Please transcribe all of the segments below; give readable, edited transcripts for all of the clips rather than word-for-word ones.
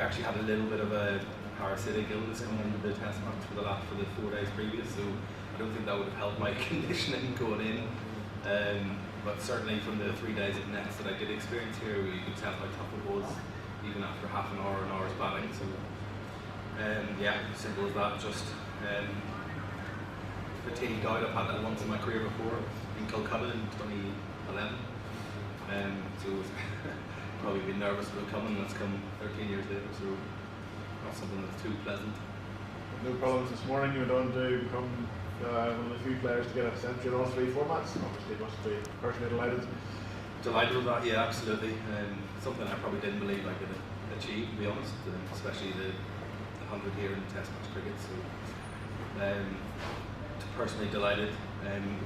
actually had a little bit of a parasitic illness coming into the test match for the 4 days previous, so I don't think that would have helped my conditioning going in. But certainly from the 3 days of nets that I did experience here, you could tell how tough it was, even after half an hour's batting. So yeah, simple as that. Just fatigued out. I've had that once in my career before in Calcutta in 2011. So probably been nervous about coming. That's come 13 years later, so not something that's too pleasant. No problems this morning. You went on to become one of the few players to get a century in all 3 formats. Obviously, you must be personally delighted. Delighted with that, yeah, absolutely. Something I probably didn't believe I could achieve, to be honest, especially the 100 here in Test match cricket. So, personally delighted.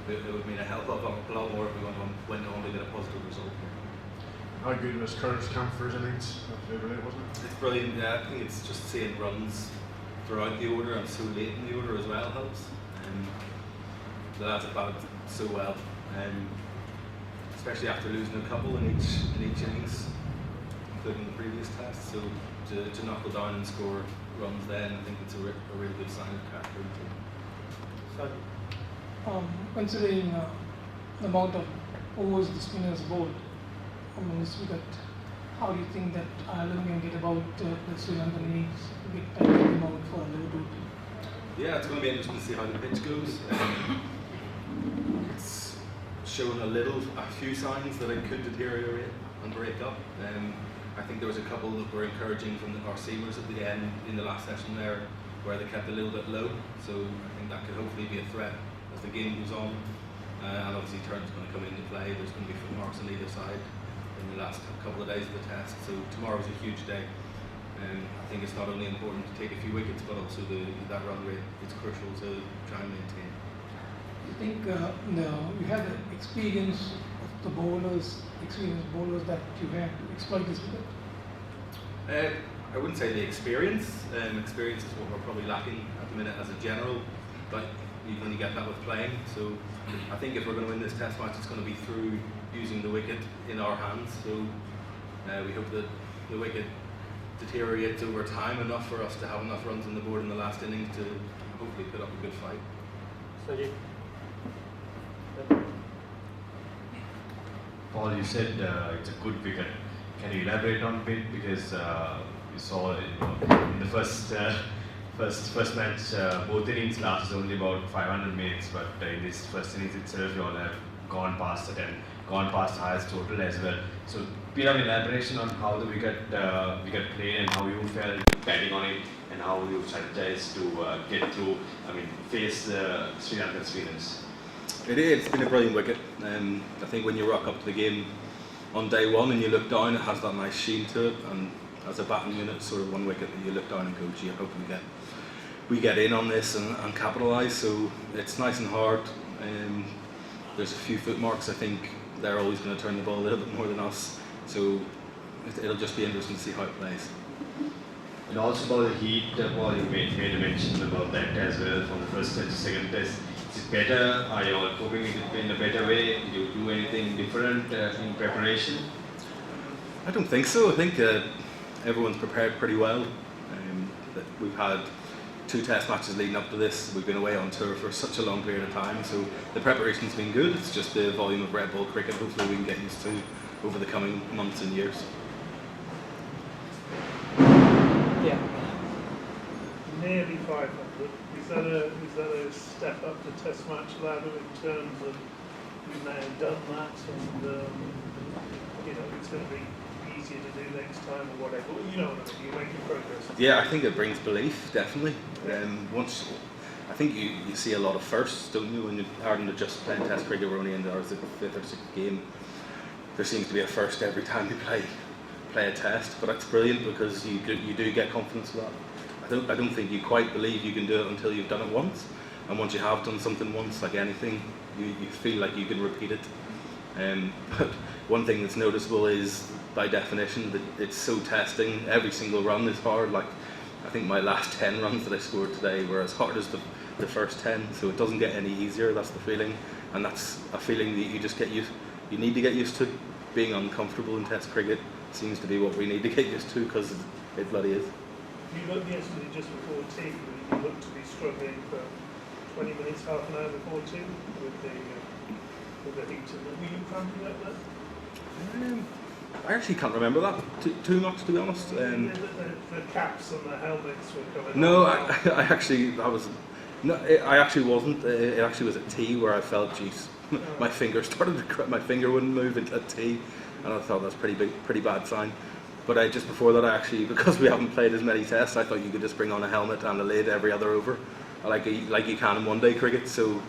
It would mean a hell of a lot more if we went on to get a positive result here. How good was Curtis Camphor's innings? That's brilliant, wasn't it? It's brilliant, yeah. I think it's just seeing runs throughout the order and so late in the order as well helps. The lads have batted so well, especially after losing a couple in each innings, including the previous test. So to knuckle down and score runs then, I think it's a really good sign of character. Considering the amount of overs the spinners bowled on this wicket, how do you think that Ireland can get about the Sri Lankan innings to get back them out for a low total? Yeah, it's going to be interesting to see how the pitch goes. It's shown a few signs that it could deteriorate and break up. I think there was a couple that were encouraging from our seamers at the end in the last session there, where they kept a little bit low. So I think that could hopefully be a threat as the game goes on. And obviously Turn's going to come into play. There's going to be footmarks on either side in the last couple of days of the test. So tomorrow's a huge day. I think it's not only important to take a few wickets, but also that run rate is crucial to try and maintain. You think you have the experience of the experienced bowlers that you have to exploit this wicket? I wouldn't say the experience. Experience is what we're probably lacking at the minute as a general, but you can only get that with playing. So I think if we're going to win this test match, it's going to be through using the wicket in our hands. So we hope that the wicket deteriorates over time enough for us to have enough runs on the board in the last innings to hopefully put up a good fight. Paul, you said it's a good wicket. Can you elaborate on it a bit? Because we saw in the first match, both innings lasted only about 500 minutes, but in this first innings itself, you all have gone past it and gone past the highest total as well. So, bit of elaboration on how the wicket played and how you felt batting on it and how you strategized to get through. Face the Sri Lankan spinners. It's been a brilliant wicket. I think when you rock up to the game on day one and you look down, it has that nice sheen to it. And as a batting unit, sort of one wicket that you look down and go, gee, I hope we get in on this and capitalise. So it's nice and hard. There's a few footmarks. I think they're always going to turn the ball a little bit more than us. So it'll just be interesting to see how it plays. And also about the heat, Paul, you made a mention about that as well from the first to second test. Is it better? Are you all coping with it in a better way? Did you do anything different in preparation? I don't think so. I think everyone's prepared pretty well. We've had 2 test matches leading up to this. We've been away on tour for such a long period of time, so the preparation's been good. It's just the volume of red ball cricket hopefully we can get used to over the coming months and years. Yeah. Nearly 500. Is that a step up the test match ladder in terms of you've now done that and it's going to be easier to do next time or whatever? You know what I mean? You're making progress. Yeah, I think it brings belief, definitely. I think you see a lot of firsts, don't you, when you're starting to just play test cricket. We're only in our 5th or 6th game. There seems to be a first every time you play a test, but that's brilliant because you do get confidence with that. I don't think you quite believe you can do it until you've done it once, and once you have done something once, like anything, you feel like you can repeat it. But one thing that's noticeable is, by definition, that it's so testing. Every single run is hard. Like, I think my last 10 runs that I scored today were as hard as the first 10, so it doesn't get any easier. That's the feeling, and that's a feeling that you just get used. You need to get used to. Being uncomfortable in Test cricket seems to be what we need to get used to, because It bloody is. You looked yesterday just before tea, you looked to be struggling for 20 minutes, half an hour before tea with the heat. Were you cramping up there? I actually can't remember that too much, to be honest. The caps and the helmets were coming No, on. I actually I actually wasn't. It actually was at tea where I felt, geez, my finger started to my finger wouldn't move at tea, and I thought that's pretty bad sign. But just before that, I actually, because we haven't played as many tests, I thought you could just bring on a helmet and a lid every other over, like you can in one-day cricket. So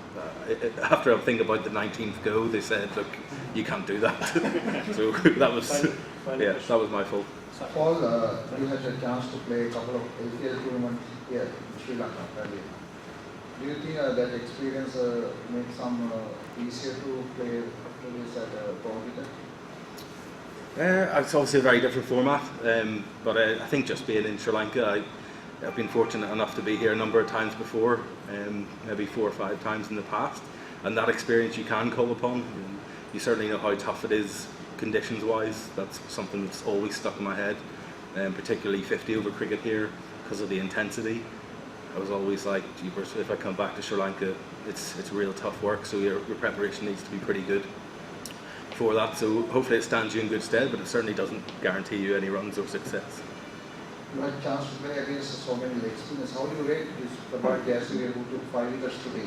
after I think about the 19th go, they said, look, you can't do that. So that was that was my fault. Paul, you had a chance to play a couple of LPL tournaments here in Sri Lanka earlier. Do you think that experience made some easier to play after this at Pro cricket? It's obviously a very different format, but I think just being in Sri Lanka, I've been fortunate enough to be here a number of times before, maybe 4 or 5 times in the past, and that experience you can call upon. You certainly know how tough it is conditions-wise. That's something that's always stuck in my head, particularly 50 over cricket here because of the intensity. I was always like, jeepers, if I come back to Sri Lanka, it's real tough work, so your preparation needs to be pretty good for that. So hopefully it stands you in good stead, but it certainly doesn't guarantee you any runs or success. You had a chance to play against so many leg spinners. How do you rate this Prabhat Gasser who took 5 wickets today?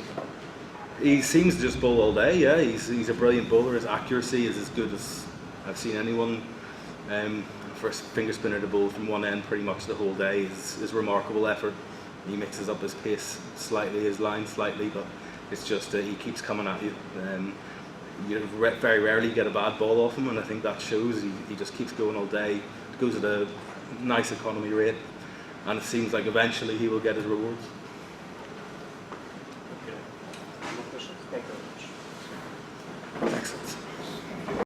He seems to just bowl all day, yeah. He's a brilliant bowler. His accuracy is as good as I've seen anyone. For a finger spinner to bowl from one end pretty much the whole day is remarkable effort. He mixes up his pace slightly, his line slightly, but it's just he keeps coming at you. You very rarely get a bad ball off him, and I think that shows. He just keeps going all day, goes at a nice economy rate, and it seems like eventually he will get his rewards. Okay. More questions? Thank you.